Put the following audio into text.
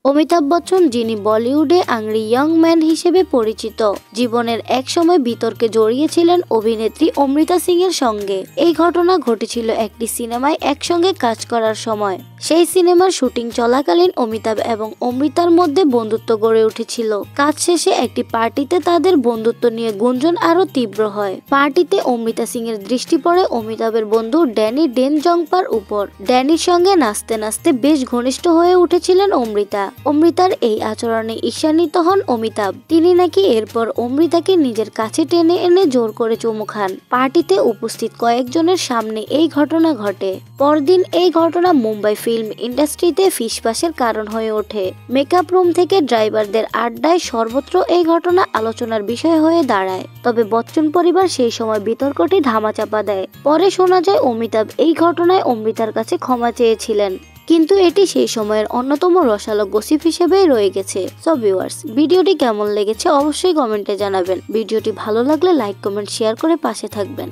অমিতাভ বচ্চন, যিনি বলিউডে আংরি young man হিসেবে পরিচিত, জীবনের এক সময় বিতর্কে জড়িয়েছিলেন অভিনেত্রী অমৃতা সিং এর সঙ্গে। এই ঘটনা ঘটেছিল একটি সিনেমায় একসঙ্গে কাজ করার সময়। সেই সিনেমার শুটিং চলাকালীন অমিতাভ এবং অমৃতার মধ্যে বন্ধুত্ব গড়ে উঠেছিল। কাজ শেষে একটি পার্টিতে তাদের বন্ধুত্ব নিয়ে গুঞ্জন আরো তীব্র হয়। পার্টিতে অমৃতা সিং এর দৃষ্টি পড়ে অমিতাভের বন্ধু ড্যানি ডেনজংপার উপর। ড্যানির সঙ্গে নাচতে নাচতে বেশ ঘনিষ্ঠ হয়ে উঠেছিলেন অমৃতা। অমৃতার এই আচরণে ঈর্ষান্বিত হন অমিতাভ। তিনি নাকি এরপর অমৃতাকে নিজের কাছে টেনে এনে জোর করে চুমু খান। পার্টিতে উপস্থিত কয়েকজনের সামনে এই ঘটনা ঘটে। পরদিন এই ঘটনা মুম্বাই ফিল্ম ইন্ডাস্ট্রিতে ফিসফাসের কারণ হয়ে ওঠে। মেকআপ রুম থেকে ড্রাইভারদের আড্ডায় সর্বত্র এই ঘটনা আলোচনার বিষয় হয়ে দাঁড়ায়। তবে বচ্চন পরিবার সেই সময় বিতর্কটি ধামাচাপা দেয়। পরে শোনা যায় অমিতাভ এই ঘটনায় অমৃতার কাছে ক্ষমা চেয়েছিলেন, কিন্তু এটি সেই সময়ের অন্যতম রসালো গসিপ হিসেবেই রয়ে গেছে। সো ভিউয়ার্স, ভিডিওটি কেমন লেগেছে অবশ্যই কমেন্টে জানাবেন। ভিডিওটি ভালো লাগলে লাইক, কমেন্ট, শেয়ার করে পাশে থাকবেন।